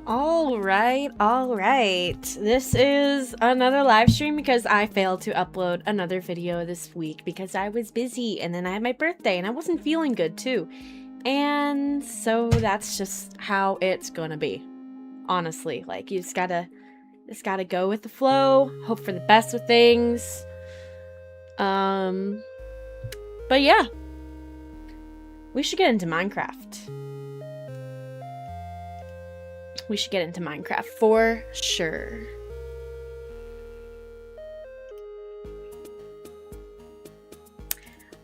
All right. This is another live stream because I failed to upload another video this week because I was busy, and then I had my birthday and I wasn't feeling good too. And so that's just how it's gonna be. Honestly, like you just gotta go with the flow, hope for the best with things. But yeah. We should get into Minecraft. We should get into Minecraft for sure.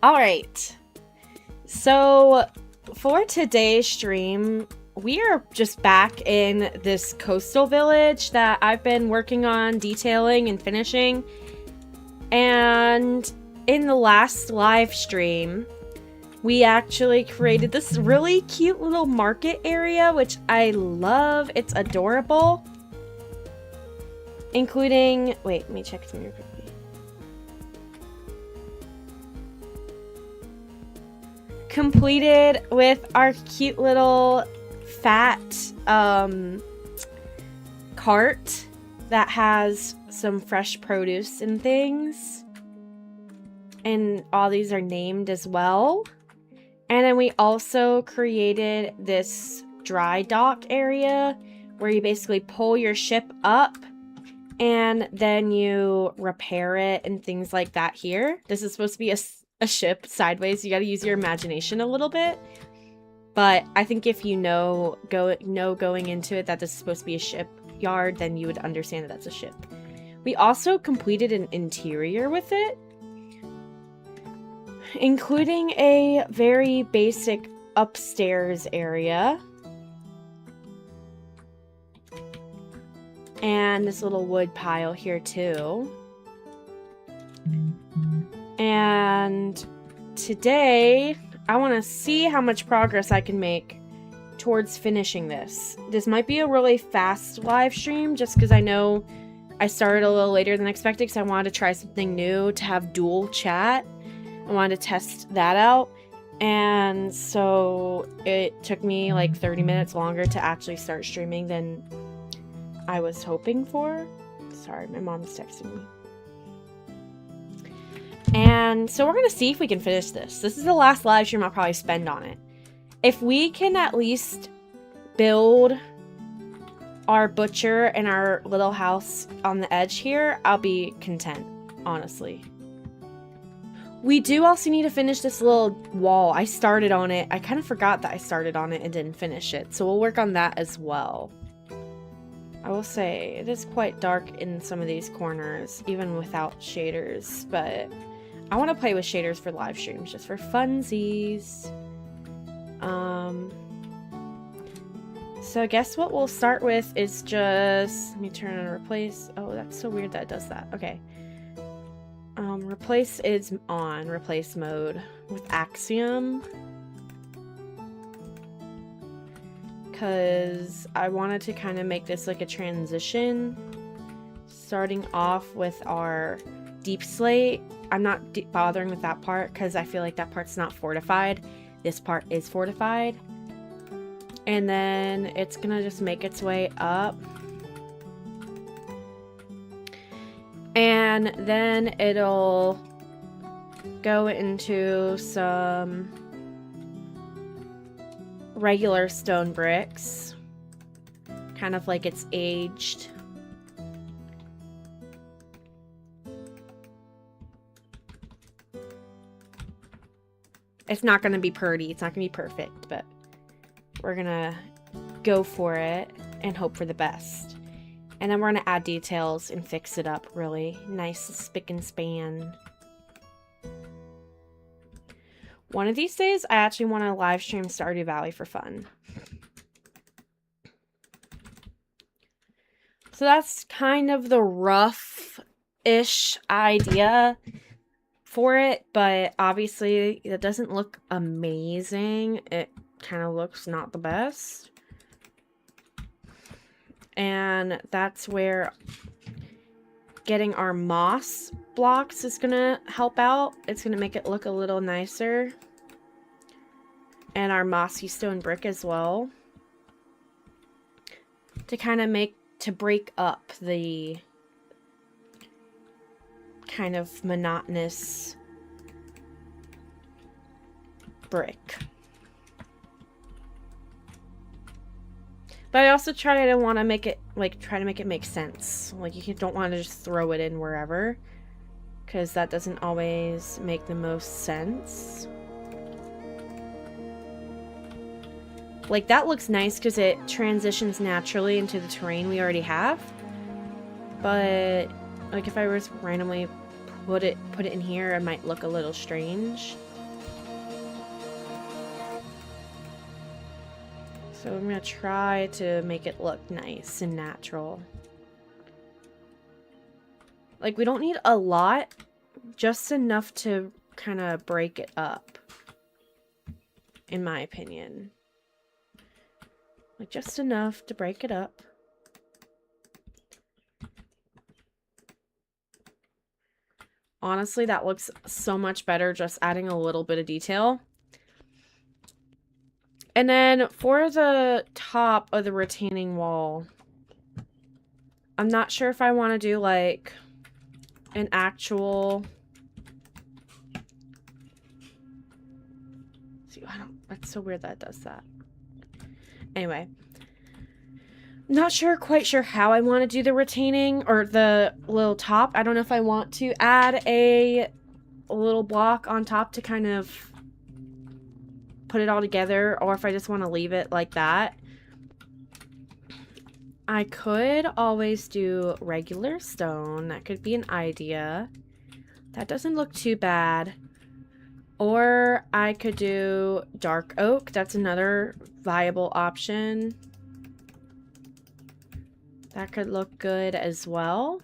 Alright. So, for today's stream, we are just back in this coastal village that I've been working on detailing and finishing. And in the last live stream, we actually created this really cute little market area, which I love. It's adorable. Including, wait, let me check some here quickly. Completed with our cute little fat cart that has some fresh produce and things. And all these are named as well. And then we also created this dry dock area where you basically pull your ship up and then you repair it and things like that here. This is supposed to be a ship sideways. You got to use your imagination a little bit. But I think if you know going into it that this is supposed to be a shipyard, then you would understand that that's a ship. We also completed an interior with it, including a very basic upstairs area. And this little wood pile here too. And today, I want to see how much progress I can make towards finishing this. This might be a really fast live stream just because I know I started a little later than expected because I wanted to try something new to have dual chat. I wanted to test that out, and so it took me like 30 minutes longer to actually start streaming than I was hoping for. Sorry, my mom's texting me. And so we're gonna see if we can finish this. This is the last live stream I'll probably spend on it. If we can at least build our butcher and our little house on the edge here, I'll be content, honestly. We do also need to finish this little wall. I started on it. I kind of forgot that I started on it and didn't finish it. So we'll work on that as well. I will say, it is quite dark in some of these corners, even without shaders. But I want to play with shaders for live streams, just for funsies. So I guess what we'll start with is just... Let me turn on replace. Oh, that's so weird that it does that. Okay. Replace is on replace mode with Axiom, because I wanted to kind of make this like a transition, starting off with our deep slate. I'm not bothering with that part because I feel like that part's not fortified. This part is fortified, and then it's gonna just make its way up. And then it'll go into some regular stone bricks. Kind of like it's aged. It's not going to be pretty. It's not going to be perfect, but we're going to go for it and hope for the best. And then we're going to add details and fix it up really nice, spick and span. One of these days, I actually want to live stream Stardew Valley for fun. So that's kind of the rough-ish idea for it, but obviously it doesn't look amazing. It kind of looks not the best. And that's where getting our moss blocks is gonna help out. It's gonna make it look a little nicer. And our mossy stone brick as well. to kind of break up the kind of monotonous brick. But I also try to want to make it, like, try to make it make sense. Like, you don't want to just throw it in wherever, because that doesn't always make the most sense. Like, that looks nice because it transitions naturally into the terrain we already have. But, like, if I were to randomly put it in here, it might look a little strange. So I'm gonna try to make it look nice and natural. Like, we don't need a lot, just enough to kind of break it up, in my opinion. Like, just enough to break it up. Honestly, that looks so much better just adding a little bit of detail. And then for the top of the retaining wall, I'm not sure if I want to do like an actual... See, that's so weird that it does that. Anyway, not quite sure how I want to do the retaining or the little top. I don't know if I want to add a little block on top to kind of put it all together, or if I just want to leave it like that. I could always do regular stone. That could be an idea. That doesn't look too bad. Or I could do dark oak. That's another viable option. That could look good as well.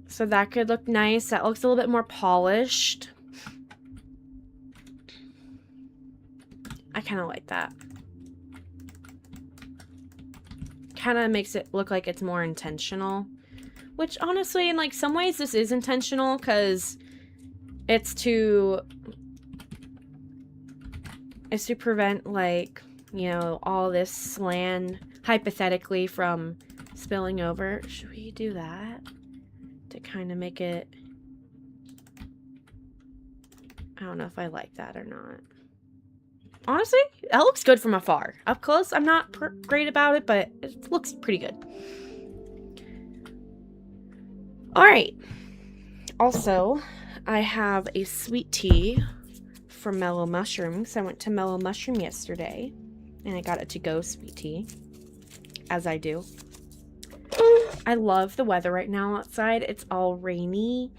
So that could look nice. That looks a little bit more polished. I kind of like that. Kind of makes it look like it's more intentional. Which honestly, in like some ways this is intentional because it's to prevent, like, you know, all this land hypothetically from spilling over. Should we do that? To kind of make it... I don't know if I like that or not. Honestly, that looks good from afar. Up close, I'm not great about it, but it looks pretty good. Alright. Also, I have a sweet tea from Mellow Mushrooms. I went to Mellow Mushroom yesterday, and I got a to-go sweet tea, as I do. I love the weather right now outside. It's all rainy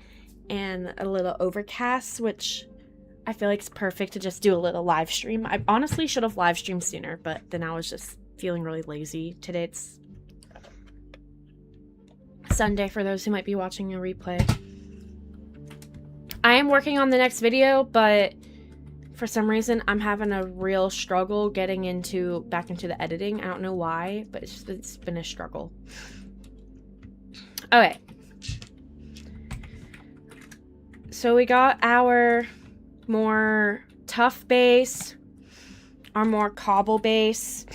and a little overcast, which I feel like it's perfect to just do a little live stream. I honestly should have live streamed sooner, but then I was just feeling really lazy. Today it's Sunday for those who might be watching a replay. I am working on the next video, but for some reason I'm having a real struggle getting back into the editing. I don't know why, but it's been a struggle. Okay. So we got our more tough base, our more cobble base.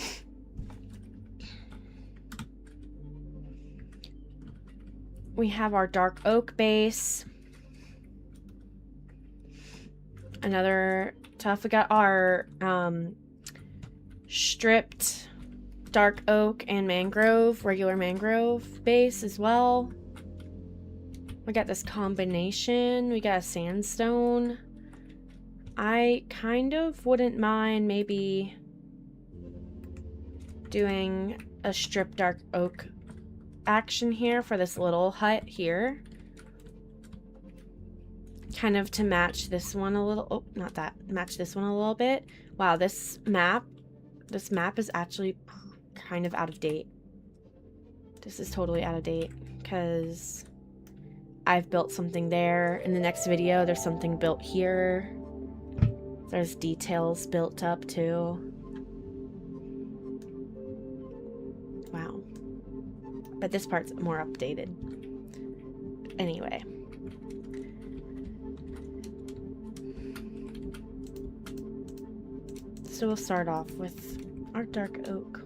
We have our dark oak base. Another tough. We got our stripped dark oak and mangrove, regular mangrove base as well. We got this combination. We got a sandstone. I kind of wouldn't mind maybe doing a stripped dark oak action here for this little hut here. Kind of to match this one a little. Oh, not that. Match this one a little bit. Wow, this map is actually kind of out of date. This is totally out of date because I've built something there. In the next video, there's something built here. There's details built up too. Wow. But this part's more updated. Anyway. So we'll start off with our dark oak.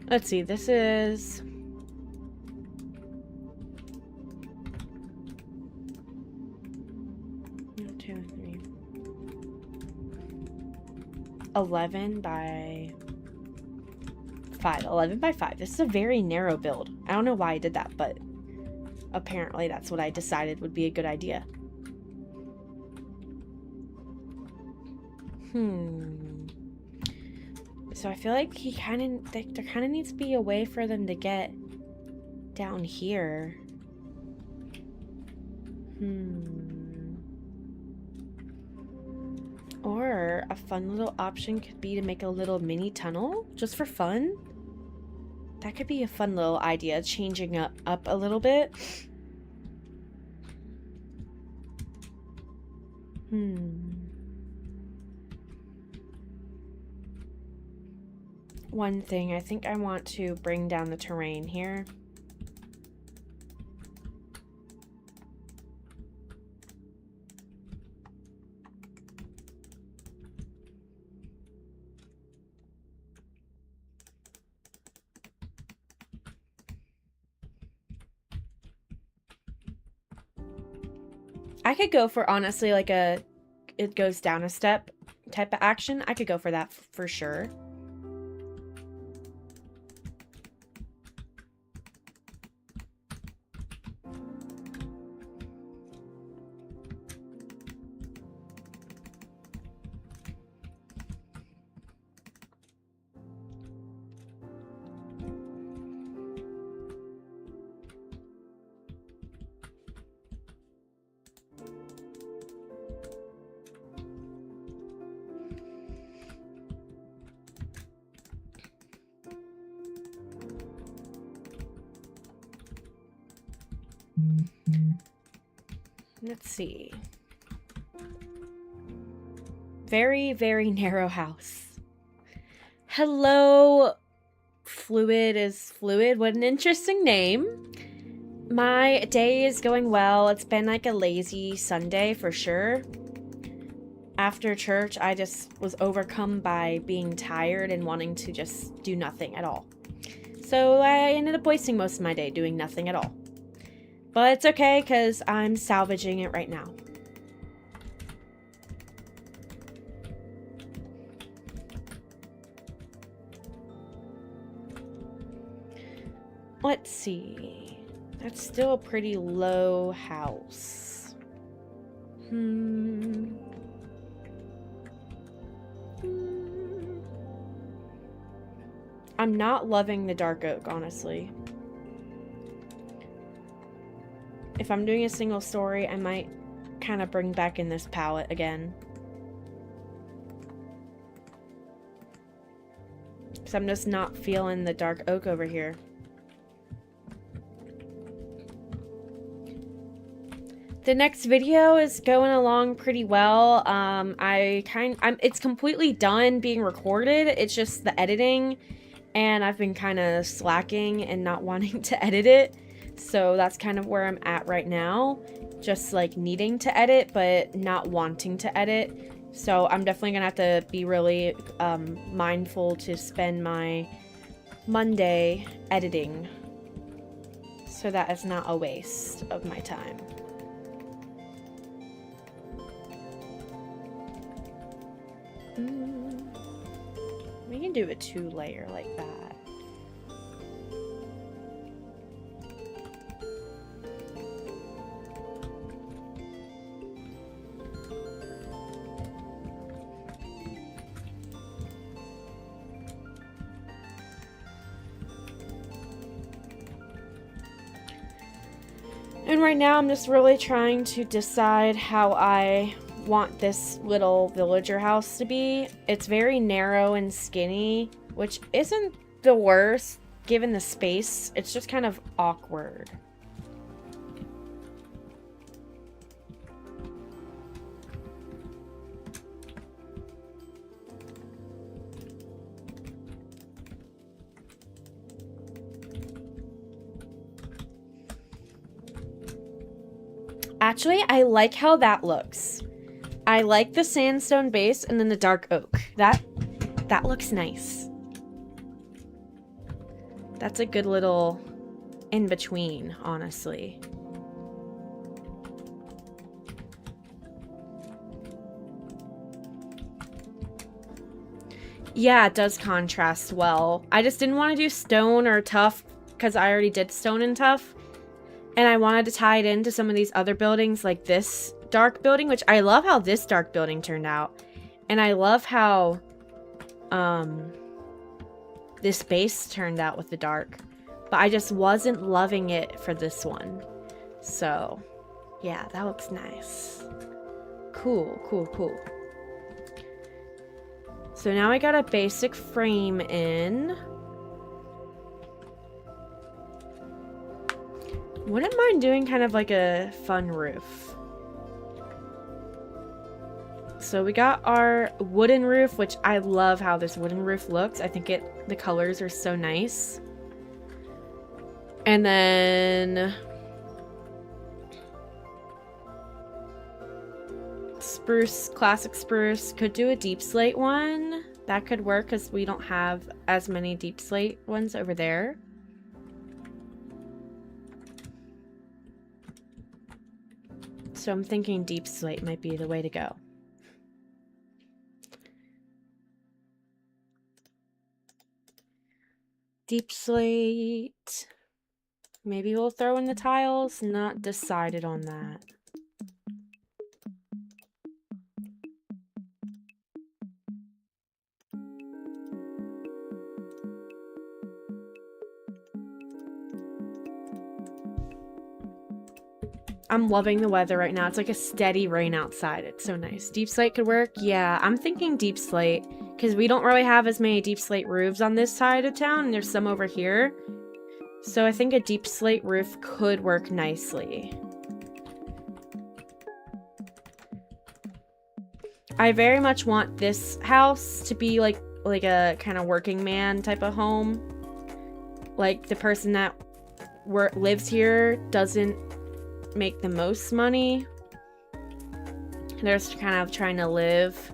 Let's see, this is 11 by 5. 11 by 5. This is a very narrow build. I don't know why I did that, but apparently that's what I decided would be a good idea. So I feel like there kind of needs to be a way for them to get down here. Or a fun little option could be to make a little mini tunnel just for fun. That could be a fun little idea, changing up a little bit. One thing, I think I want to bring down the terrain here. I could go for, honestly, like it goes down a step type of action. I could go for that for sure. Let's see. Very, very narrow house. Hello, Fluid is Fluid. What an interesting name. My day is going well. It's been like a lazy Sunday for sure. After church, I just was overcome by being tired and wanting to just do nothing at all. So I ended up wasting most of my day doing nothing at all. But it's okay, because I'm salvaging it right now. Let's see. That's still a pretty low house. I'm not loving the dark oak, honestly. If I'm doing a single story, I might kind of bring back in this palette again. Because I'm just not feeling the dark oak over here. The next video is going along pretty well. It's completely done being recorded. It's just the editing, and I've been kind of slacking and not wanting to edit it. So that's kind of where I'm at right now. Just like needing to edit, but not wanting to edit. So I'm definitely gonna have to be really mindful to spend my Monday editing, so that is not a waste of my time. We can do a 2-layer like that. And right now I'm just really trying to decide how I want this little villager house to be. It's very narrow and skinny, which isn't the worst. given the space, it's just kind of awkward. Actually, I like how that looks. I like the sandstone base and then the dark oak. That looks nice. That's a good little in-between, honestly. Yeah, it does contrast well. I just didn't want to do stone or tough because I already did stone and tough. And I wanted to tie it into some of these other buildings, like this dark building, which I love how this dark building turned out. And I love how this base turned out with the dark. But I just wasn't loving it for this one. So, yeah, that looks nice. Cool, cool, cool. So now I got a basic frame in. Wouldn't mind doing kind of like a fun roof. So we got our wooden roof, which I love how this wooden roof looks. I think the colors are so nice. And then spruce, classic spruce. Could do a deep slate one. That could work because we don't have as many deep slate ones over there. So I'm thinking deep slate might be the way to go. Deep slate. Maybe we'll throw in the tiles. Not decided on that. I'm loving the weather right now. It's like a steady rain outside. It's so nice. Deep slate could work. Yeah, I'm thinking deep slate because we don't really have as many deep slate roofs on this side of town, and there's some over here. So I think a deep slate roof could work nicely. I very much want this house to be like a kind of working man type of home. Like the person that lives here doesn't make the most money. They're just kind of trying to live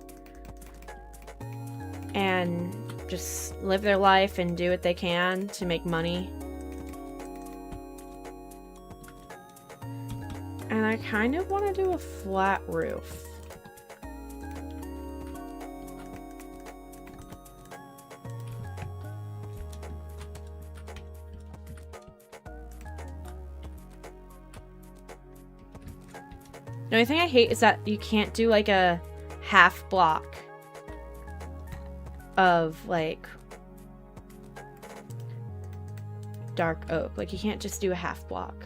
and just live their life and do what they can to make money. And I kind of want to do a flat roof. The only thing I hate is that you can't do like a half block of like dark oak. Like you can't just do a half block.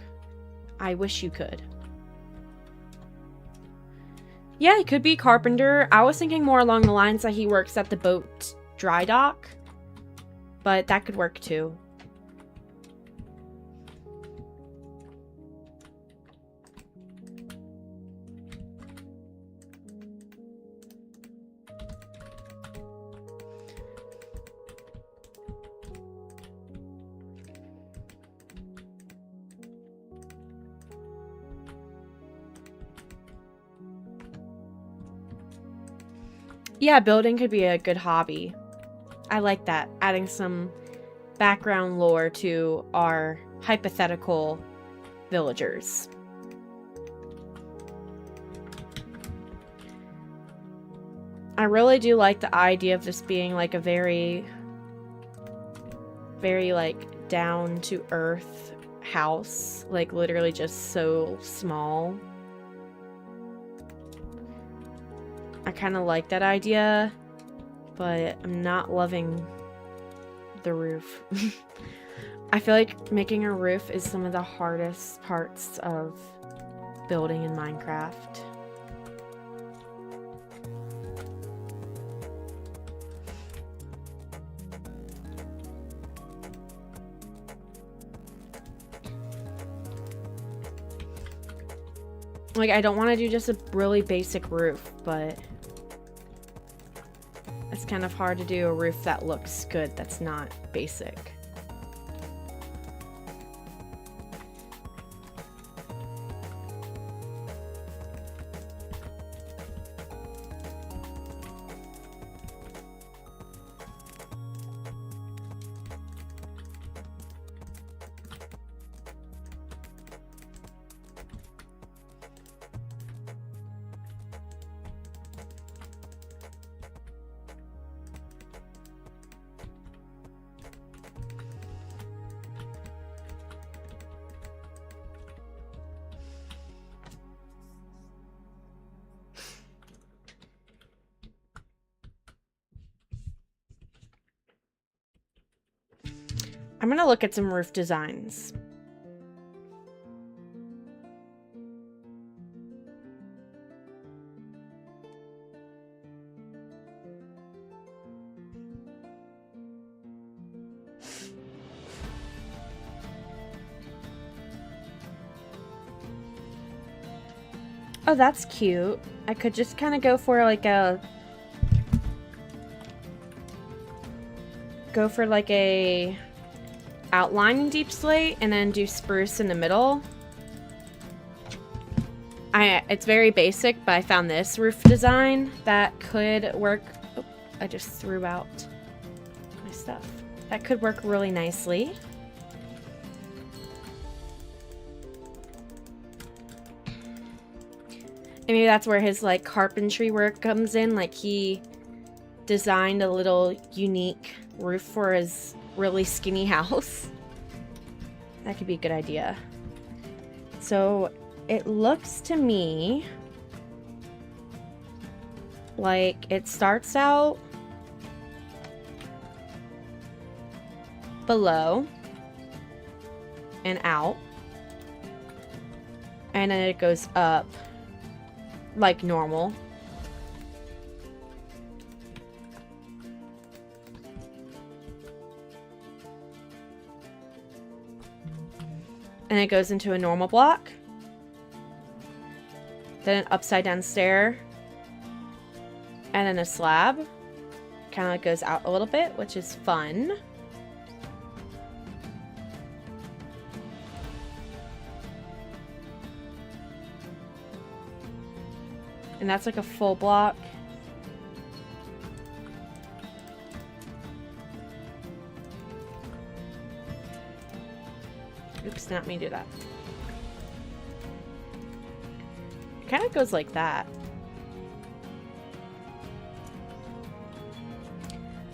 I wish you could. Yeah, he could be carpenter. I was thinking more along the lines that he works at the boat dry dock, but that could work too. Yeah, building could be a good hobby. I like that. Adding some background lore to our hypothetical villagers. I really do like the idea of this being like a very like down to earth house. Like literally just so small. I kind of like that idea, but I'm not loving the roof. I feel like making a roof is some of the hardest parts of building in Minecraft. Like, I don't want to do just a really basic roof, but it's kind of hard to do a roof that looks good that's not basic. I'm gonna look at some roof designs. Oh, that's cute. I could just kind of go for like a outline in deep slate and then do spruce in the middle. It's very basic, but I found this roof design that could work. Oh, I just threw out my stuff. That could work really nicely. And maybe that's where his like carpentry work comes in. Like he designed a little unique roof for his really skinny house. That could be a good idea. So it looks to me like it starts out below and out, and then it goes up like normal. And it goes into a normal block. Then an upside down stair. And then a slab. Kind of like goes out a little bit, which is fun. And that's like a full block. Oops, not me do that. It kind of goes like that.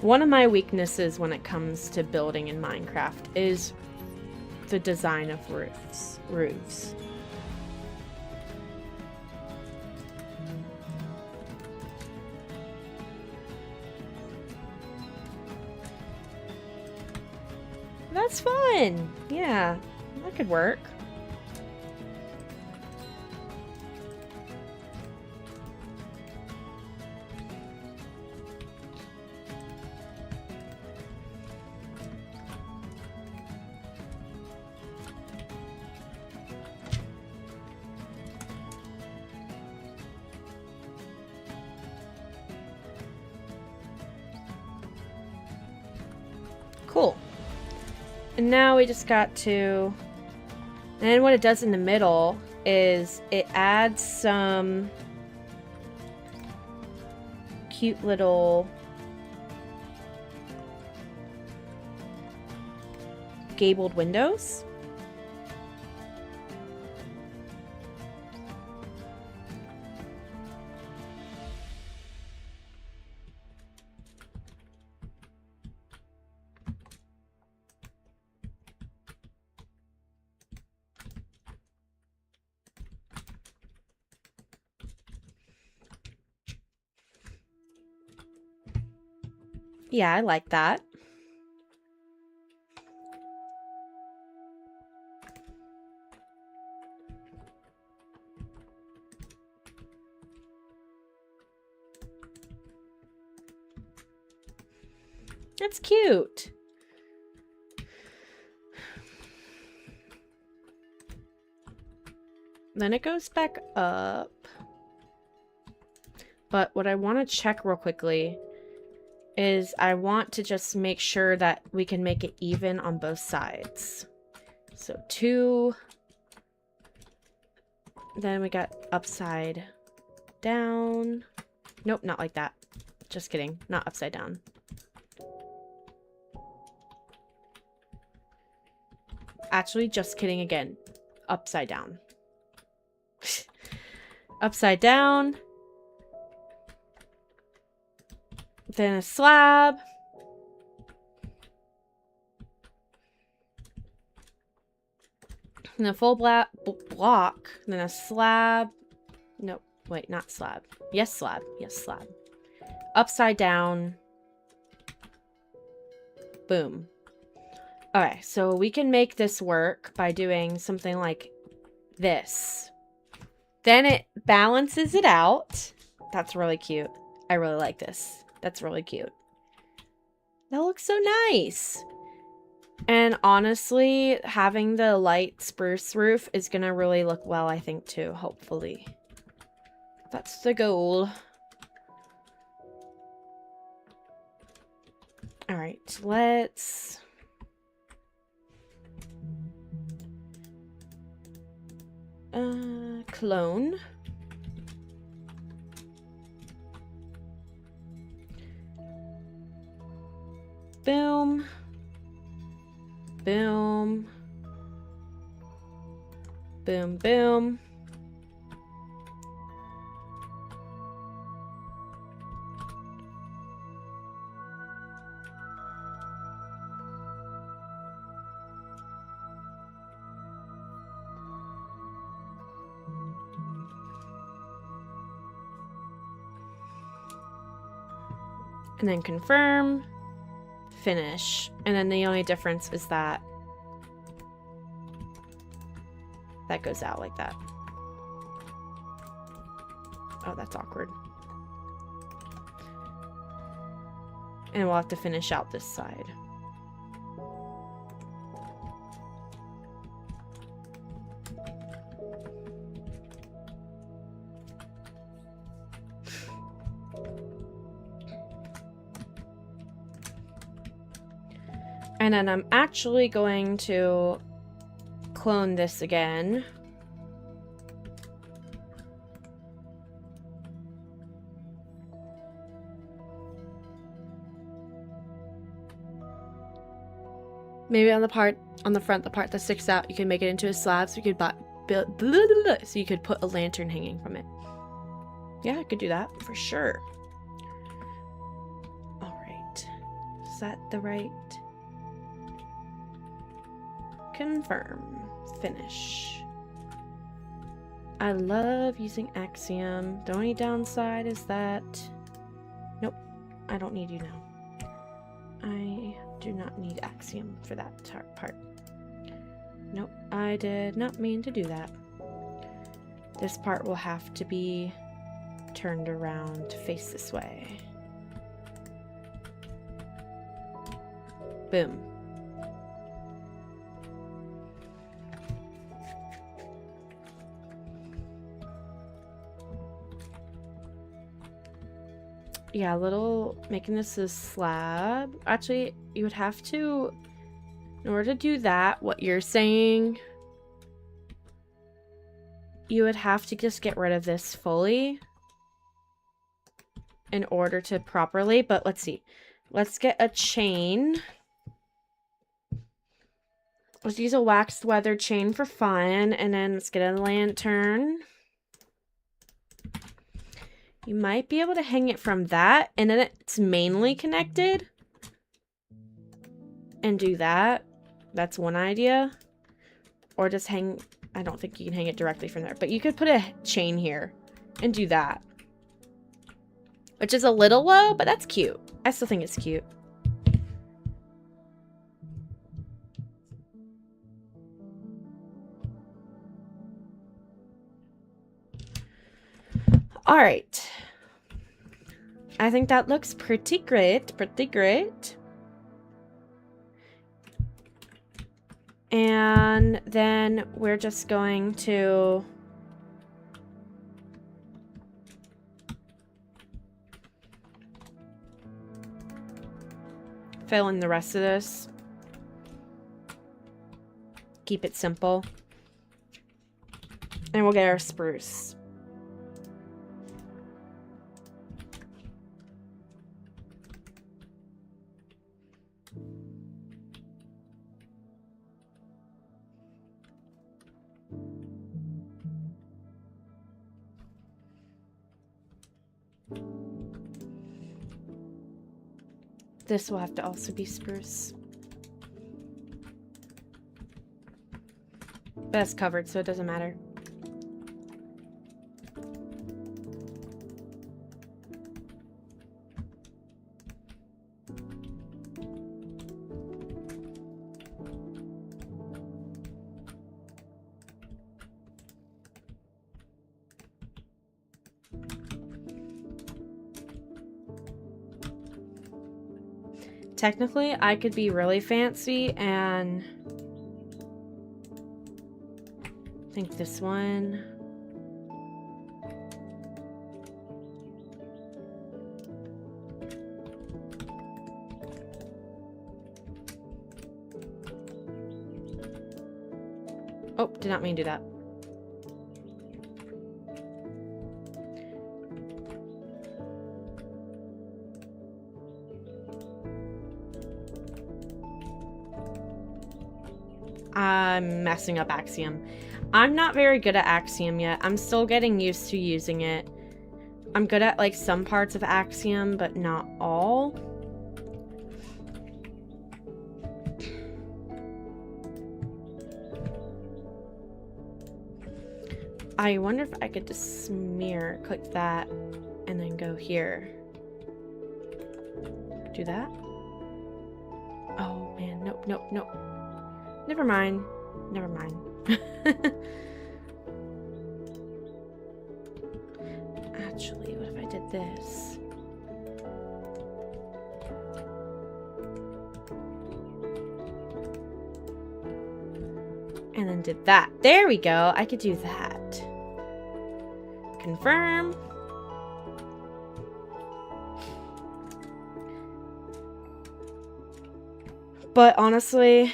One of my weaknesses when it comes to building in Minecraft is the design of roofs. That's fun. Yeah, that could work. Cool. And now we just got to, and then what it does in the middle is it adds some cute little gabled windows. Yeah, I like that. That's cute. then it goes back up. But what I want to check real quickly is I want to just make sure that we can make it even on both sides. So 2. Then we got upside down. Nope, not like that. Just kidding. Not upside down. Actually, just kidding again. Upside down. Upside down. Then a slab. And a full block. Then a slab. Nope. Wait, not slab. Yes, slab. Yes, slab. Upside down. Boom. Okay, so we can make this work by doing something like this. Then it balances it out. That's really cute. I really like this. That's really cute. That looks so nice. And honestly, having the light spruce roof is gonna really look well, I think, too, hopefully. That's the goal. Alright, let's... clone. Boom. Boom. Boom, boom. And then confirm, finish. And then the only difference is that that goes out like that. Oh, that's awkward. And we'll have to finish out this side. And then I'm actually going to clone this again. Maybe on the part on the front, the part that sticks out, you can make it into a slab so you could so you could put a lantern hanging from it. Yeah, I could do that for sure. All right. Is that the right? Confirm. Finish. I love using Axiom. The only downside is that... Nope. I don't need you now. I do not need Axiom for that part. Nope. I did not mean to do that. This part will have to be turned around to face this way. Boom. Yeah, making this a slab. Actually, you would have to, in order to do that, what you're saying, you would have to just get rid of this fully in order to properly, but let's see. Let's get a chain. Let's use a waxed weathered chain for fun, and then let's get a lantern. You might be able to hang it from that, and then it's mainly connected. And do that. That's one idea. Or just hang... I don't think you can hang it directly from there. But you could put a chain here and do that. Which is a little low, but that's cute. I still think it's cute. All right. I think that looks pretty great. Pretty great. And then we're just going to fill in the rest of this. Keep it simple. And we'll get our spruce. This will have to also be spruce. But it's covered, so it doesn't matter. Technically, I could be really fancy and I think this one. Oh, did not mean to do that. I'm messing up Axiom. I'm not very good at Axiom yet. I'm still getting used to using it. I'm good at like some parts of Axiom, but not all. I wonder if I could just smear, click that, and then go here. Do that? Oh man, nope, nope, nope. Never mind. Never mind. Actually, what if I did this? And then did that. There we go. I could do that. Confirm. But honestly,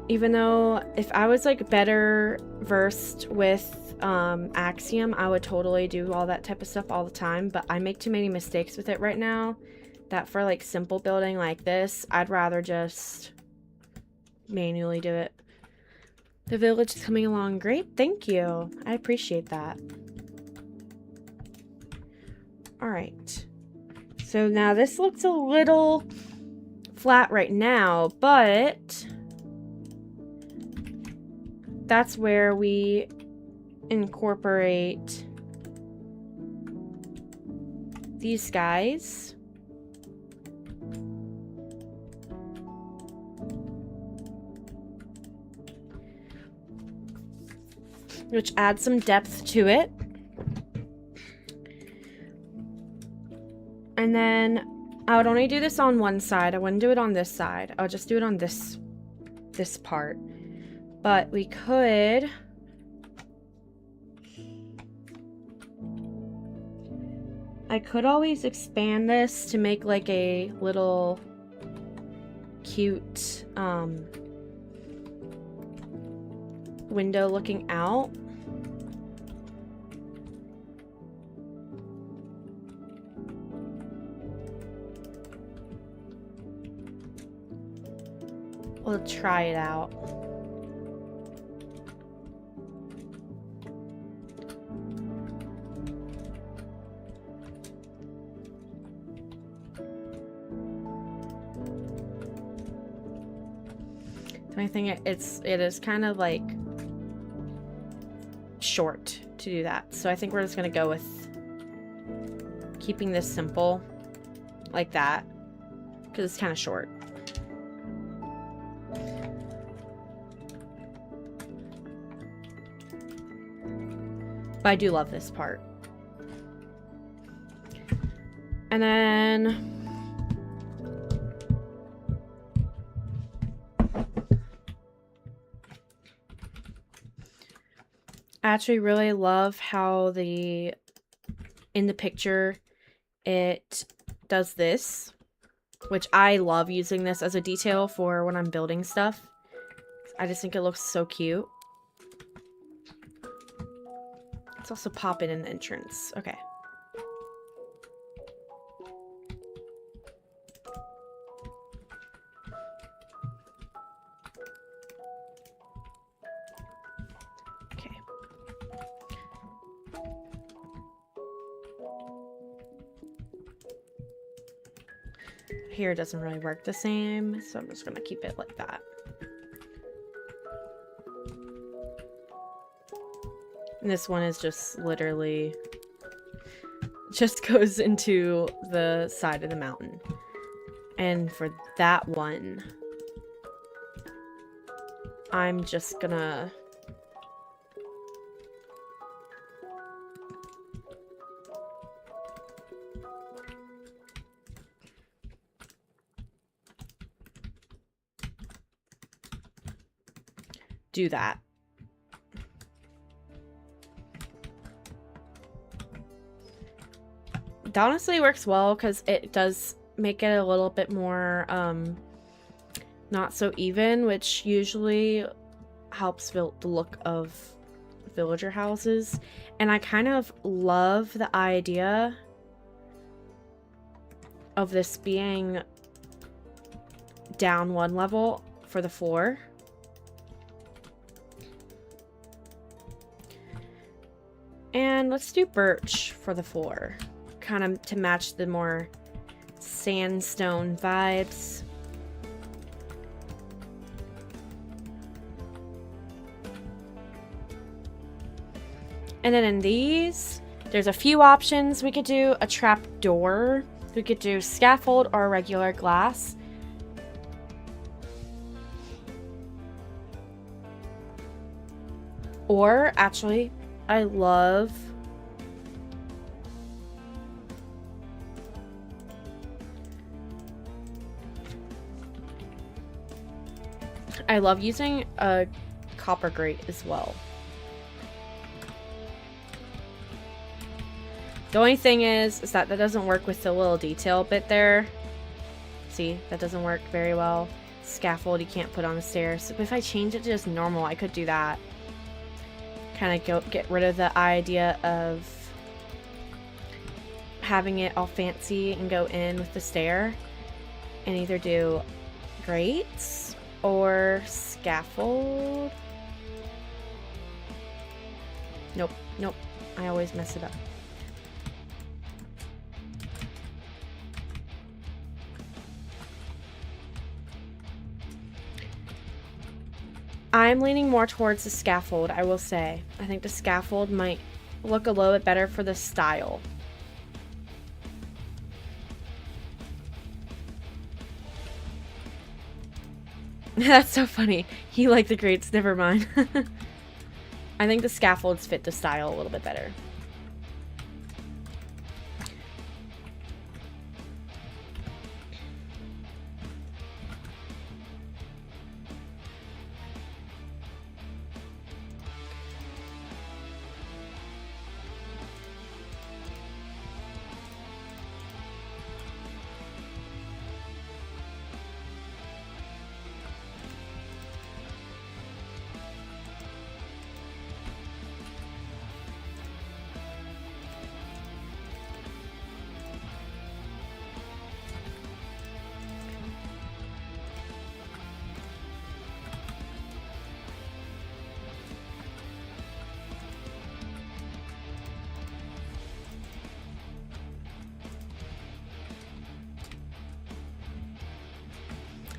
even though if I was like better versed with Axiom, I would totally do all that type of stuff all the time, but I make too many mistakes with it right now that for like simple building like this, I'd rather just manually do it. The village is coming along great. Thank you. I appreciate that. All right. So now this looks a little flat right now, but that's where we incorporate these guys. Which adds some depth to it. And then I would only do this on one side. I wouldn't do it on this side. I would just do it on this part. But we could I could always expand this to make like a little cute window looking out. We'll try it out. I think it is kind of like short to do that. So I think we're just gonna go with keeping this simple like that because it's kind of short. But I do love this part. And then I actually really love how in the picture it does this. which I love using this as a detail for when I'm building stuff. I just think it looks so cute. Let's also pop in an entrance. Okay. Okay. Here it doesn't really work the same, so I'm just gonna keep it like that. And this one is just literally just goes into the side of the mountain. And for that one, I'm just gonna do that. It honestly works well because it does make it a little bit more not so even, which usually helps build the look of villager houses. And I kind of love the idea of this being down one level for the floor. And let's do birch for the floor, kind of to match the more sandstone vibes. And then in these, there's a few options. We could do a trap door. We could do scaffold or regular glass. Or actually, I love using a copper grate as well. The only thing is that doesn't work with the little detail bit there. See, that doesn't work very well. Scaffold you can't put on the stairs. So if I change it to just normal, I could do that. Kind of get rid of the idea of having it all fancy and go in with the stair. And either do grates or scaffold. Nope, nope. I always mess it up. I'm leaning more towards the scaffold, I will say. I think the scaffold might look a little bit better for the style. That's so funny. He liked the grates, never mind. I think the scaffolds fit the style a little bit better.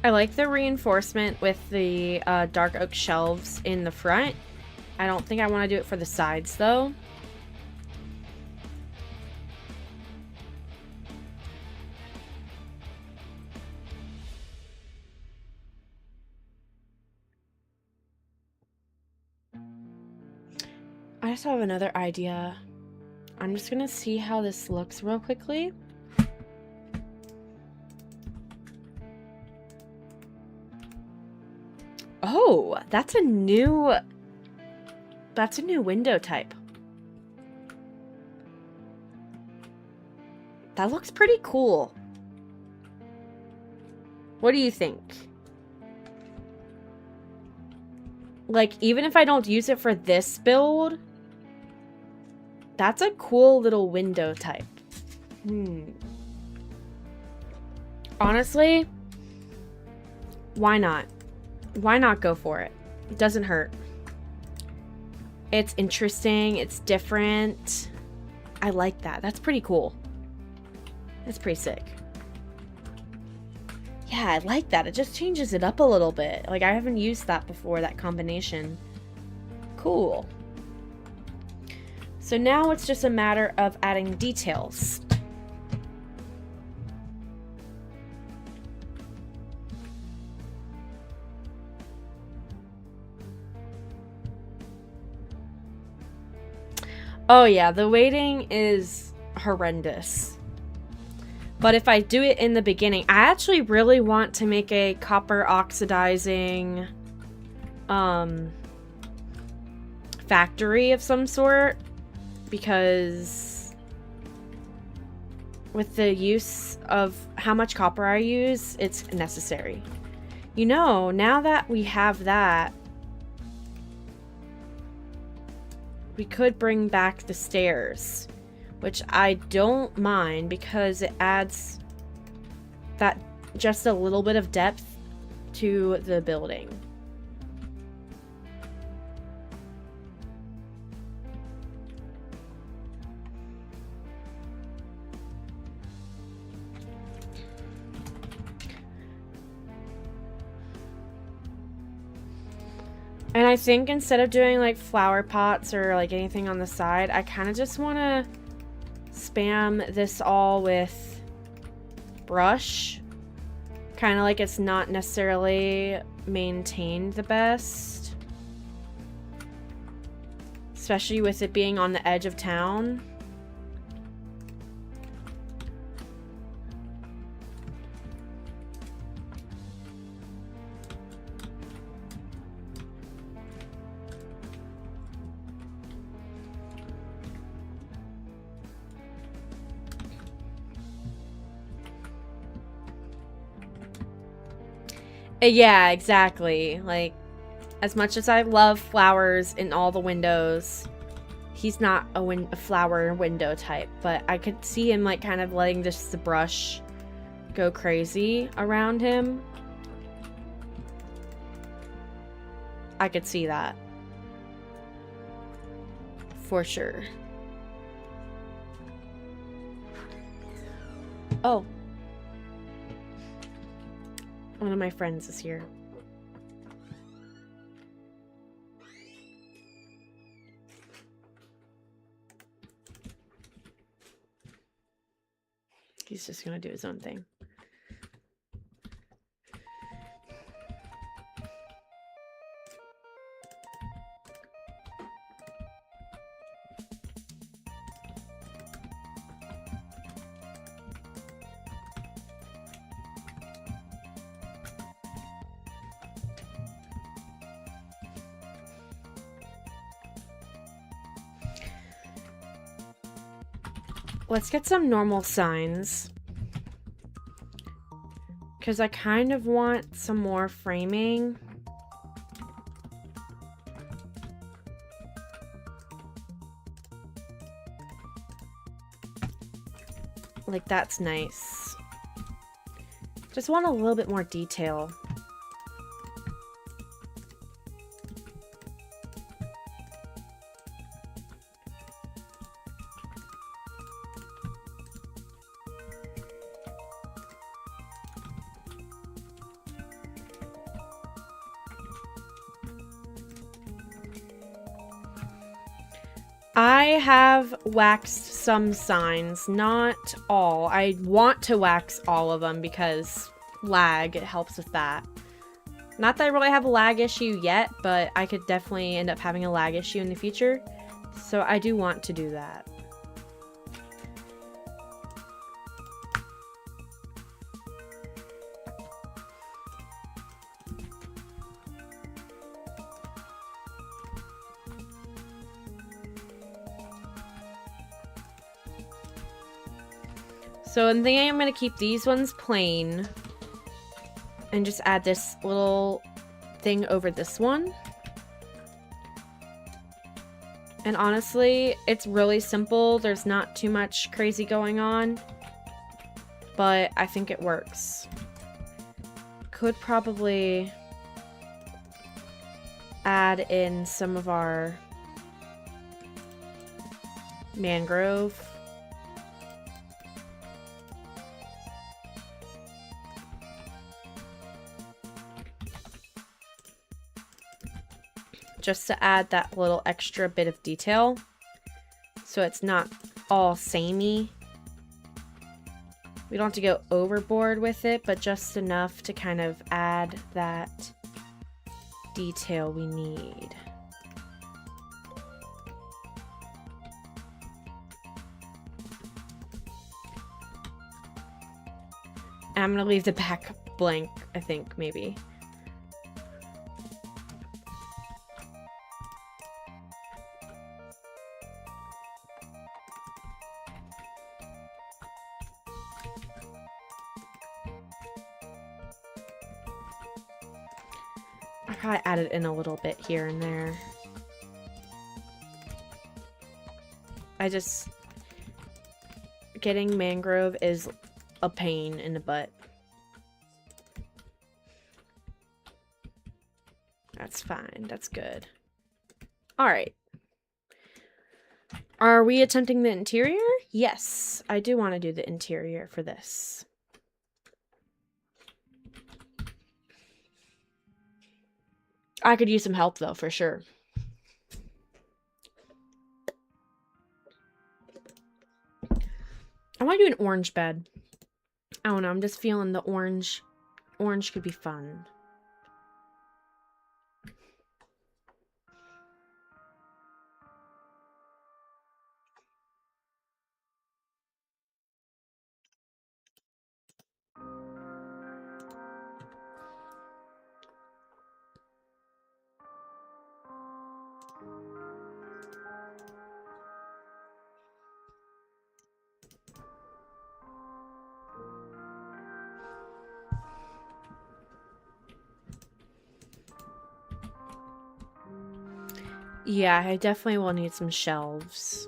I like the reinforcement with the dark oak shelves in the front. I don't think I want to do it for the sides though. I just have another idea. I'm just gonna see how this looks real quickly. Oh, that's a new window type. That looks pretty cool. What do you think? Like, even if I don't use it for this build, that's a cool little window type. Honestly, why not? Why not go for it? It doesn't hurt. It's interesting. It's different. I like that. That's pretty cool. That's pretty sick. Yeah, I like that. It just changes it up a little bit. Like, I haven't used that before, that combination. Cool. So now it's just a matter of adding details. Oh yeah, the waiting is horrendous. But if I do it in the beginning, I actually really want to make a copper oxidizing factory of some sort, because with the use of how much copper I use, it's necessary. You know, now that we have that, we could bring back the stairs, which I don't mind because it adds that just a little bit of depth to the building. And I think instead of doing like flower pots or like anything on the side, I kind of just want to spam this all with brush. Kind of like it's not necessarily maintained the best. Especially with it being on the edge of town. Yeah, exactly. Like, as much as I love flowers in all the windows, he's not a flower window type, but I could see him like kind of letting just the brush go crazy around him. I could see that. For sure. Oh. One of my friends is here. He's just gonna do his own thing. Let's get some normal signs. Because I kind of want some more framing. Like, that's nice. Just want a little bit more detail. I have waxed some signs, not all. I want to wax all of them because lag, it helps with that. Not that I really have a lag issue yet, but I could definitely end up having a lag issue in the future. So I do want to do that. So I'm thinking I'm going to keep these ones plain. And just add this little thing over this one. And honestly, it's really simple. There's not too much crazy going on, but I think it works. Could probably add in some of our mangrove. Just to add that little extra bit of detail, so it's not all samey. We don't have to go overboard with it, but just enough to kind of add that detail we need. And I'm gonna leave the back blank, I think, maybe. I probably added in a little bit here and there. Getting mangrove is a pain in the butt. That's fine. That's good. All right. Are we attempting the interior? Yes, I do want to do the interior for this. I could use some help though, for sure. I want to do an orange bed. I don't know, I'm just feeling the orange. Orange could be fun. Yeah, I definitely will need some shelves.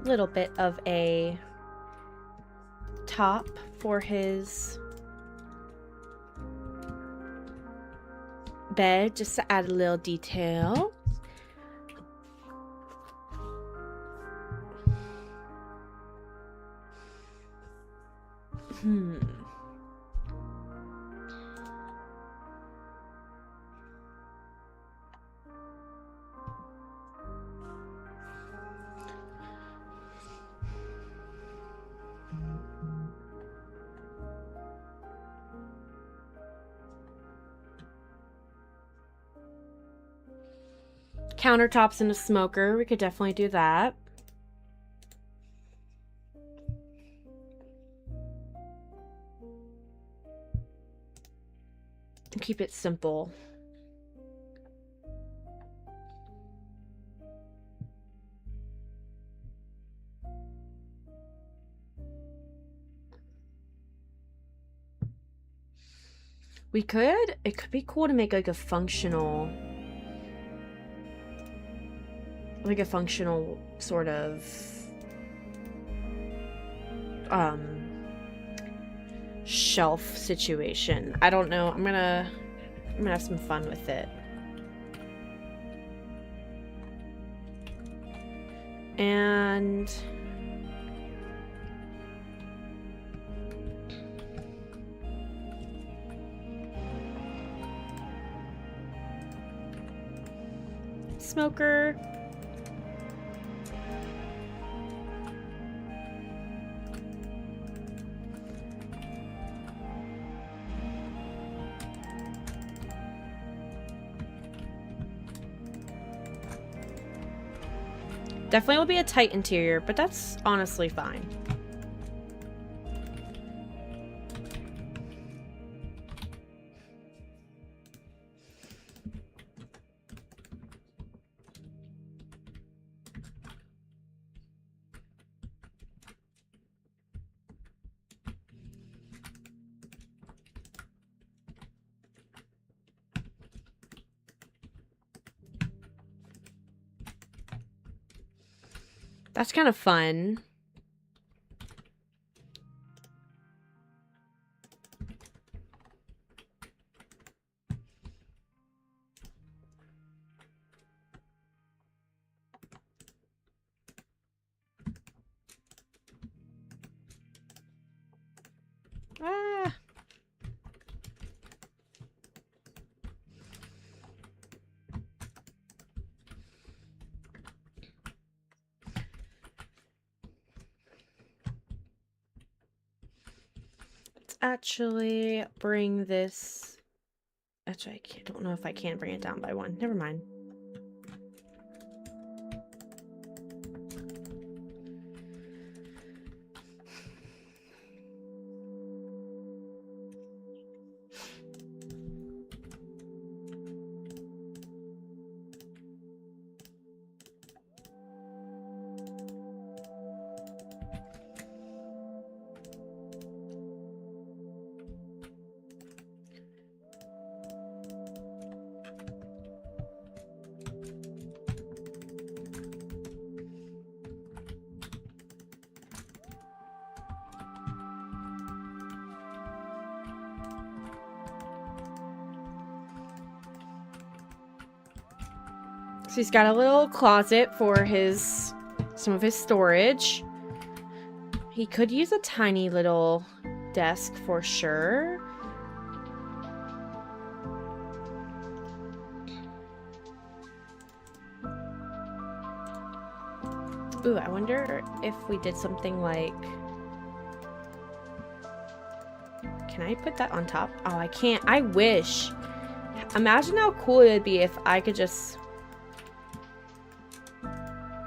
Little bit of a top for his bed, just to add a little detail. Countertops and a smoker. We could definitely do that. And keep it simple. It could be cool to make like a functional sort of shelf situation. I don't know. I'm gonna have some fun with it. And smoker. Definitely will be a tight interior, but that's honestly fine. That's kind of fun. Ah. Let's actually bring this. Actually, I don't know if I can bring it down by one. Never mind. So he's got a little closet for some of his storage. He could use a tiny little desk for sure. Ooh, I wonder if we did something like... Can I put that on top? Oh, I can't. I wish. Imagine how cool it would be if I could just...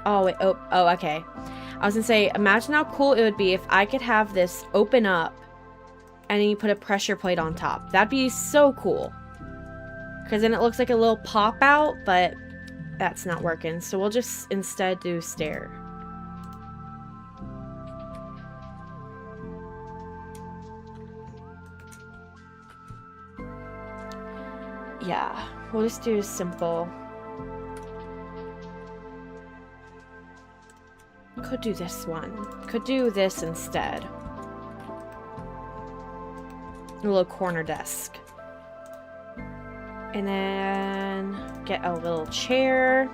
Oh, wait. Oh, okay. I was gonna say, imagine how cool it would be if I could have this open up and then you put a pressure plate on top. That'd be so cool. Because then it looks like a little pop out, but that's not working. So we'll just instead do stair. Yeah, we'll just do simple. Could do this one. Could do this instead. A little corner desk. And then get a little chair.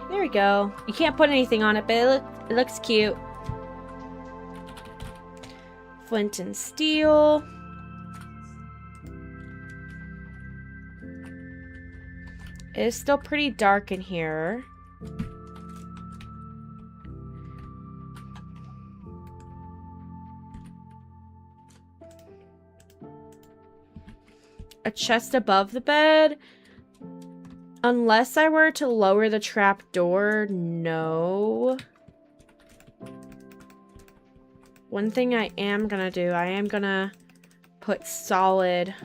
There we go. You can't put anything on it, but it looks cute. Flint and steel. It is still pretty dark in here. A chest above the bed. Unless I were to lower the trap door, no. One thing I am gonna do, I am gonna put solid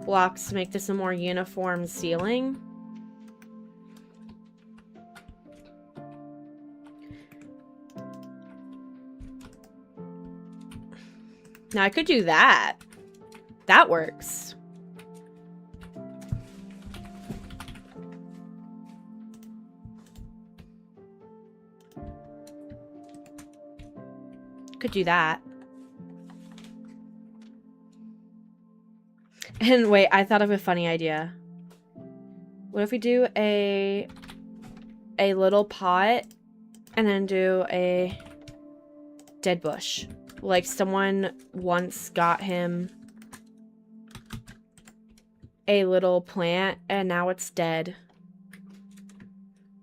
blocks to make this a more uniform ceiling. Now I could do that. That works. Could do that. And wait, I thought of a funny idea. What if we do a little pot and then do a dead bush? Like someone once got him a little plant and now it's dead.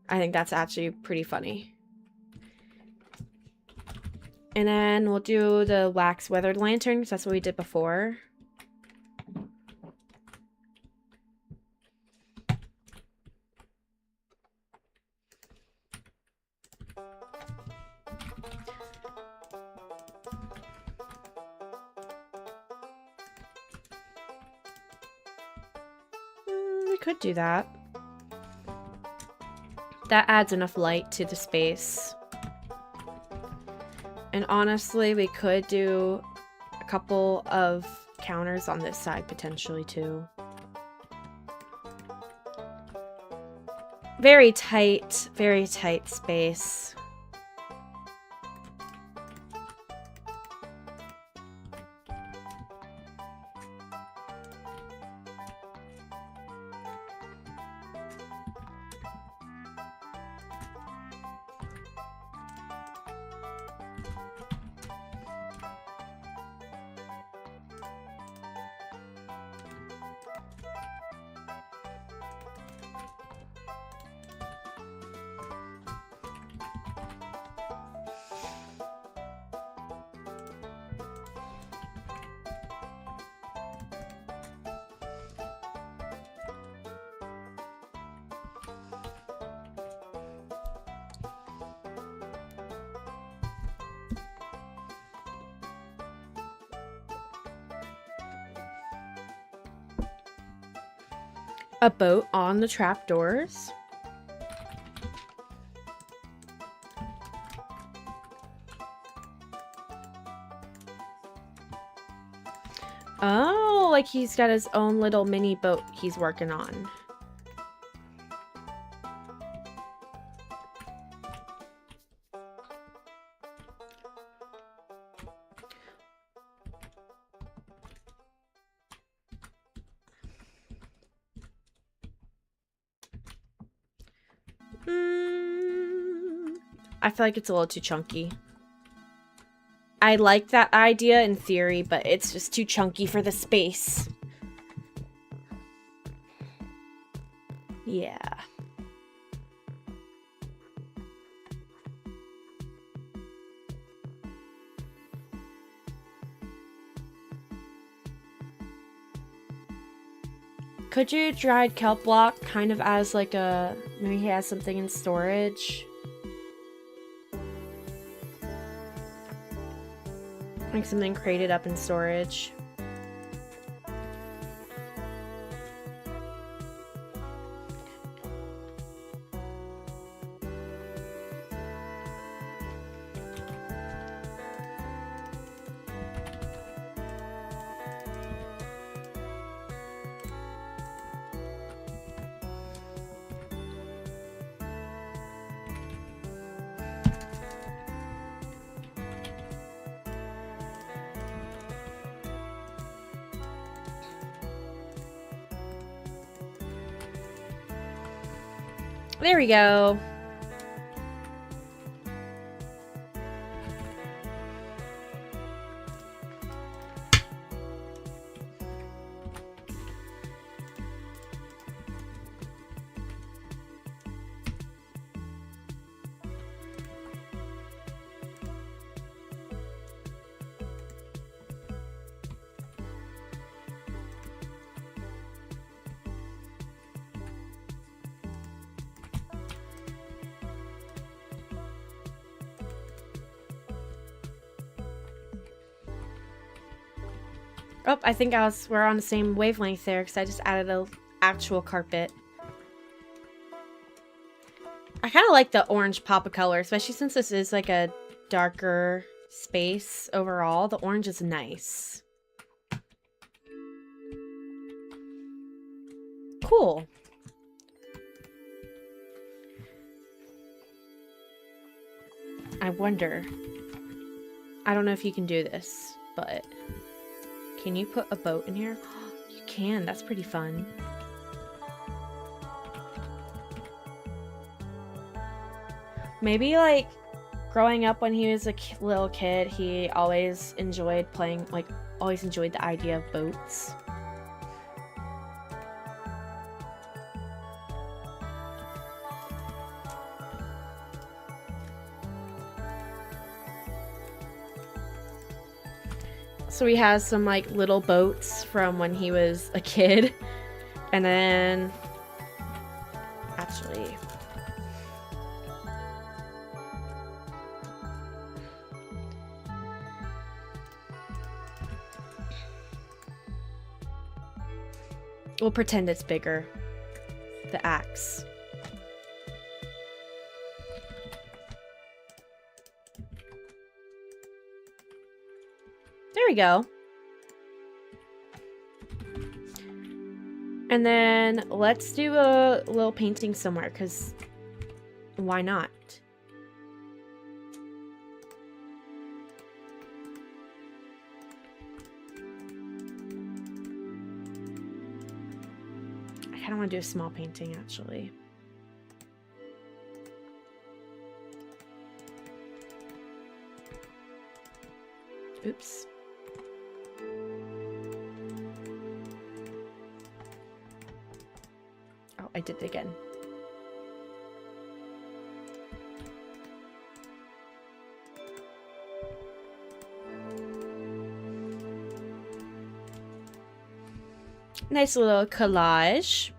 I think that's actually pretty funny. And then we'll do the wax weathered lantern because that's what we did before. could do that. That adds enough light to the space. And honestly, we could do a couple of counters on this side potentially too. Very tight space. A boat on the trapdoors. Oh, like he's got his own little mini boat he's working on. I feel like it's a little too chunky. I like that idea in theory, but it's just too chunky for the space. Yeah. Could you dried kelp block kind of as like a... Maybe he has something in storage? Like something crated up in storage. There we go. Oh, I think we're on the same wavelength there because I just added an actual carpet. I kind of like the orange pop of color, especially since this is like a darker space overall. The orange is nice. Cool. I wonder. I don't know if you can do this, but... Can you put a boat in here? You can. That's pretty fun. Maybe, like, growing up when he was a little kid, he always enjoyed playing, like, always enjoyed the idea of boats. So he has some like little boats from when he was a kid. And then actually we'll pretend it's bigger. the axe. There we go. And then let's do a little painting somewhere, because why not? I kind of want to do a small painting, actually. Oops. Oh, I did it again. Nice little collage.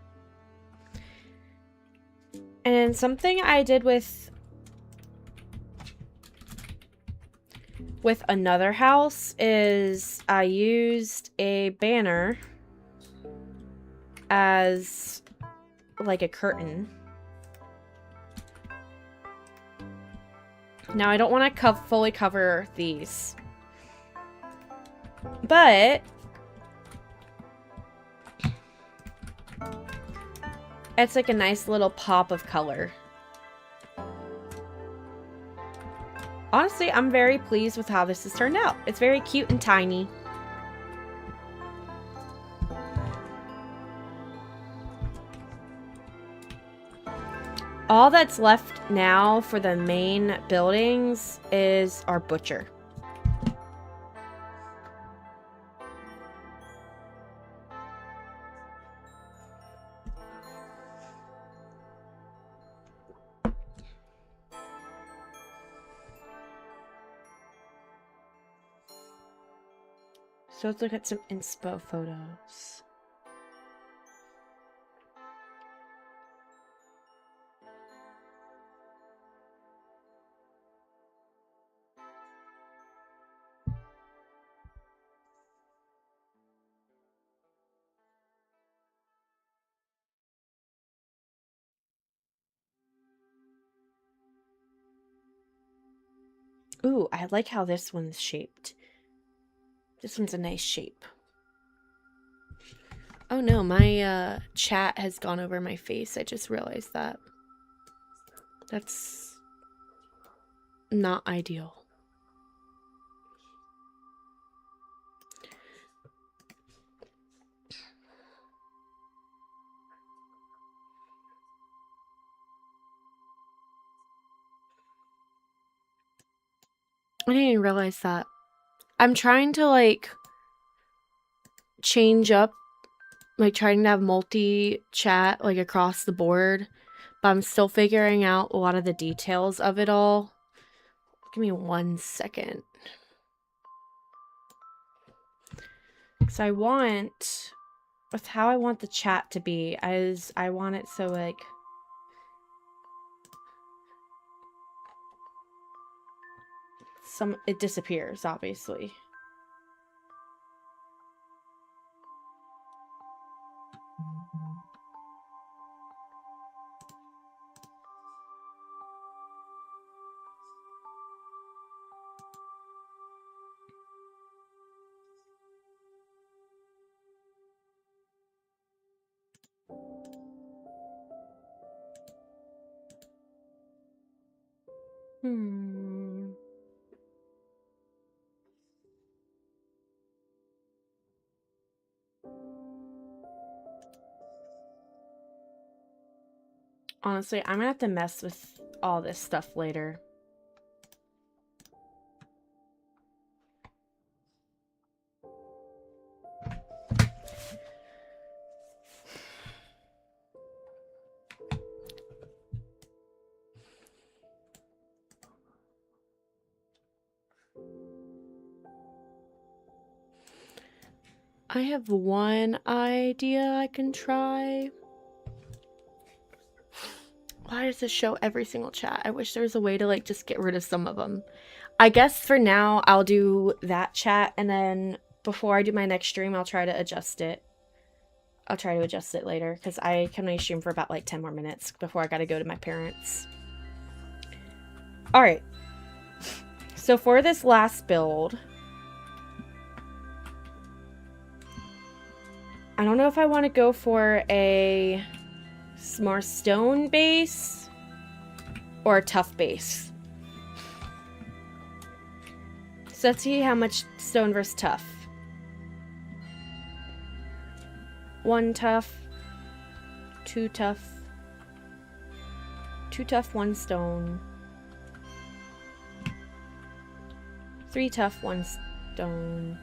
And something I did with another house is I used a banner as like a curtain. Now I don't want to fully cover these, but it's like a nice little pop of color. Honestly, I'm very pleased with how this has turned out. It's very cute and tiny. All that's left now for the main buildings is our butcher. So let's look at some inspo photos. Ooh, I like how this one's shaped. This one's a nice shape. Oh no, my chat has gone over my face. I just realized that. That's not ideal. I didn't even realize that. I'm trying to like change up, like trying to have multi-chat like across the board, but I'm still figuring out a lot of the details of it all. Give me 1 second. Because I want, with how I want the chat to be, I want it so like it disappears, obviously. Honestly, I'm gonna have to mess with all this stuff later. I have one idea I can try. Why does this show every single chat? I wish there was a way to like just get rid of some of them. I guess for now I'll do that chat, and then before I do my next stream I'll try to adjust it. I'll try to adjust it later because I can only stream for about like 10 more minutes before I gotta go to my parents. Alright. So for this last build, I don't know if I want to go for a more stone base or a tough base. So let's see how much stone versus tough. 1 tough, 2 tough, 2 tough, 1 stone, 3 tough, 1 stone,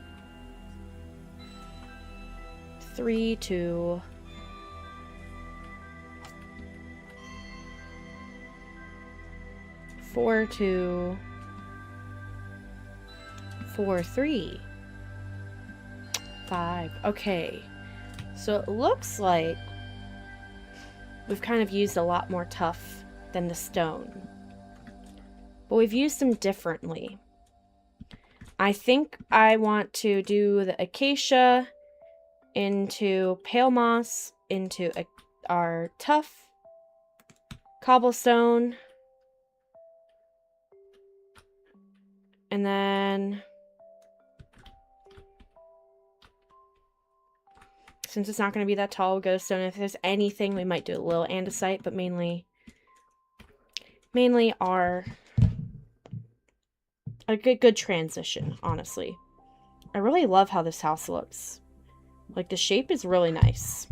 3 2, 4 2, 4 3, 5. Okay. So it looks like we've kind of used a lot more tough than the stone. But we've used them differently. I think I want to do the acacia into pale moss, into our tough cobblestone. And then, since it's not going to be that tall, we'll go stone. If there's anything, we might do a little andesite, but mainly our a good transition, honestly. I really love how this house looks. Like, the shape is really nice.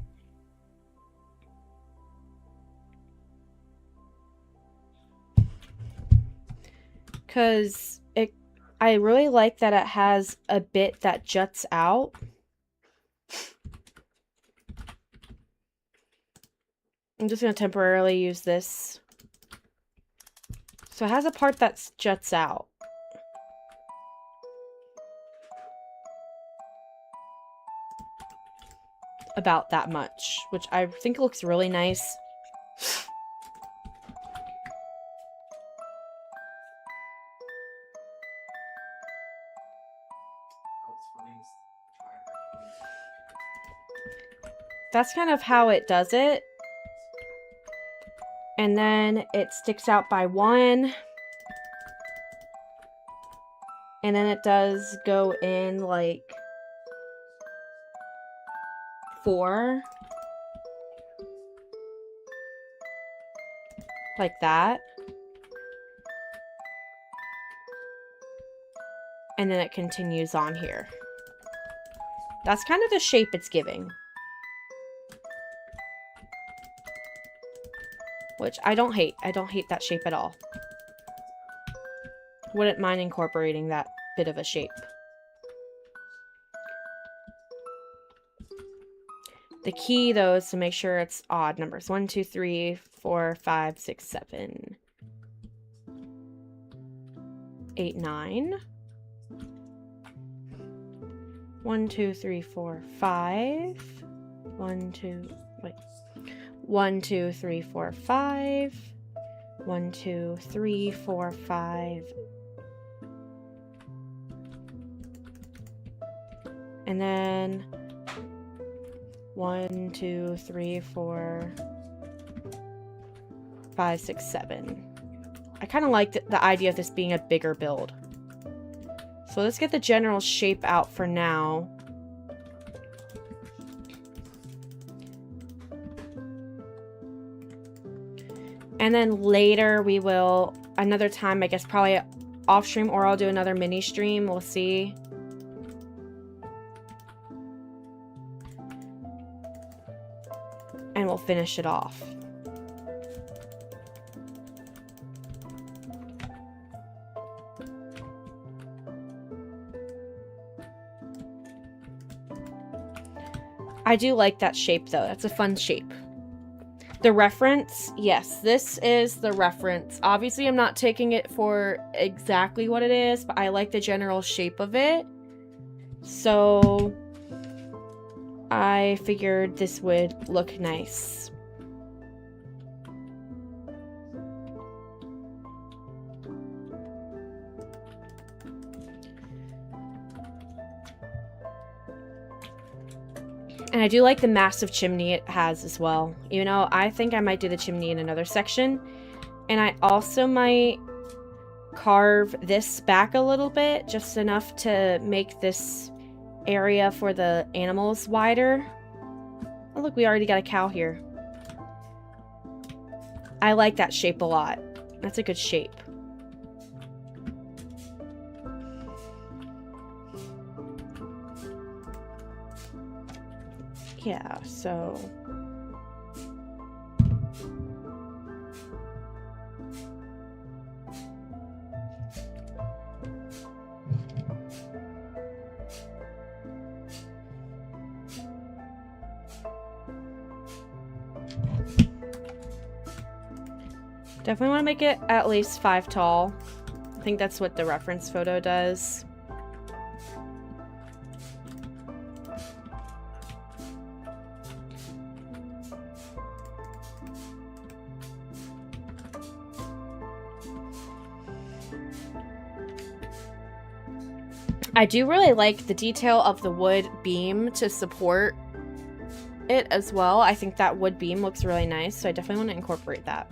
Because I really like that it has a bit that juts out. I'm just going to temporarily use this. So it has a part that juts out. About that much, which I think looks really nice. That's kind of how it does it. And then it sticks out by 1. And then it does go in like 4. Like that. And then it continues on here. That's kind of the shape it's giving. Which I don't hate. I don't hate that shape at all. Wouldn't mind incorporating that bit of a shape. The key, though, is to make sure it's odd numbers. 1, 2, 3, 4, 5, 6, 7, 8, 9. 1, 2, 3, 4, 5. 1, 2, wait. 1, 2, 3, 4, 5. 1, 2, 3, 4, 5. And then 1, 2, 3, 4, 5, 6, 7. I kind of like the idea of this being a bigger build. So let's get the general shape out for now. And then later we will, another time, I guess probably off stream, or I'll do another mini stream. We'll see. And we'll finish it off. I do like that shape though. That's a fun shape. The reference, yes, this is the reference. Obviously, I'm not taking it for exactly what it is, but I like the general shape of it. So I figured this would look nice. And I do like the massive chimney it has as well. You know, I think I might do the chimney in another section. And I also might carve this back a little bit, just enough to make this area for the animals wider. Oh, look, we already got a cow here. I like that shape a lot. That's a good shape. Yeah, so... Definitely want to make it at least 5 tall. I think that's what the reference photo does. I do really like the detail of the wood beam to support it as well. I think that wood beam looks really nice, so I definitely want to incorporate that.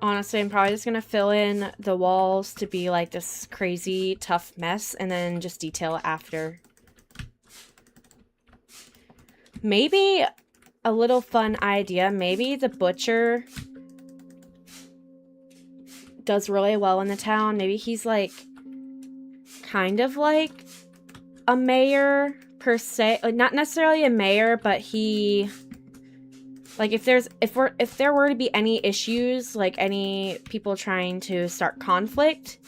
Honestly, I'm probably just going to fill in the walls to be like this crazy tough mess and then just detail it after. Maybe a little fun idea. Maybe the butcher does really well in the town. Maybe he's like kind of like a mayor per se. Not necessarily a mayor, but he... Like, if there were to be any issues, like any people trying to start conflict,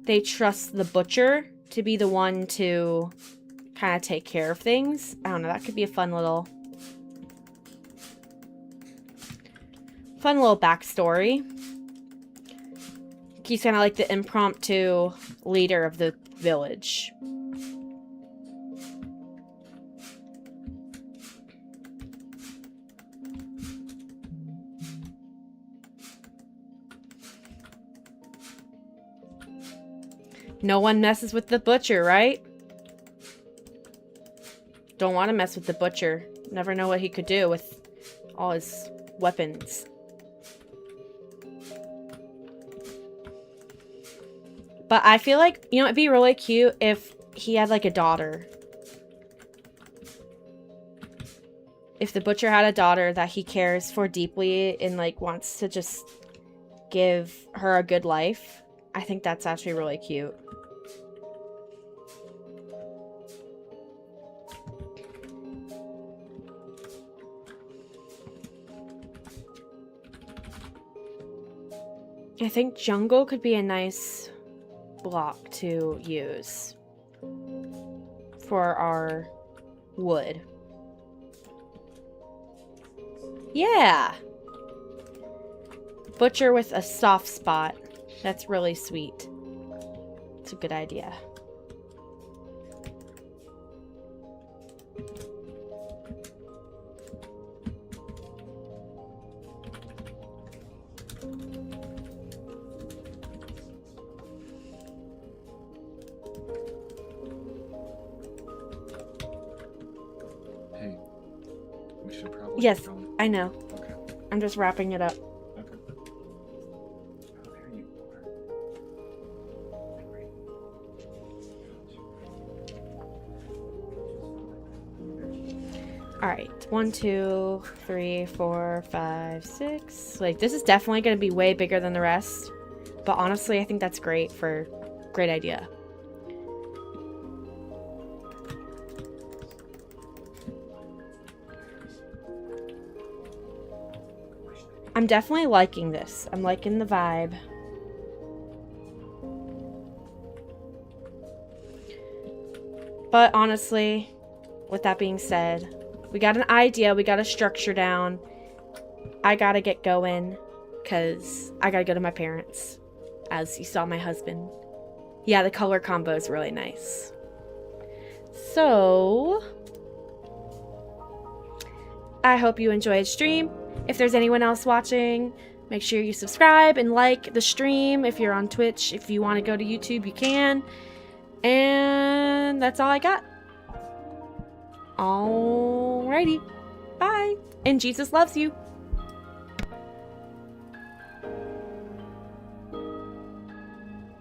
they trust the butcher to be the one to kind of take care of things. I don't know, that could be a fun little backstory. He's kind of like the impromptu leader of the village. No one messes with the butcher, right? Don't want to mess with the butcher. Never know what he could do with all his weapons. But I feel like, you know, it'd be really cute if he had like a daughter. If the butcher had a daughter that he cares for deeply and like wants to just give her a good life. I think that's actually really cute. I think jungle could be a nice block to use for our wood. Yeah! Butcher with a soft spot. That's really sweet. It's a good idea. Hey, we should probably... Yes, I know. Okay. I'm just wrapping it up. Alright, 1, 2, 3, 4, 5, 6. Like, this is definitely going to be way bigger than the rest. But honestly, I think that's great for... Great idea. I'm definitely liking this. I'm liking the vibe. But honestly, with that being said... We got an idea, we got a structure down. I gotta get going, because I gotta go to my parents. as you saw my husband. Yeah, the color combo is really nice. So, I hope you enjoyed stream. If there's anyone else watching, make sure you subscribe and like the stream. If you're on Twitch, if you want to go to YouTube, you can. And that's all I got. Alrighty. Bye. And Jesus loves you.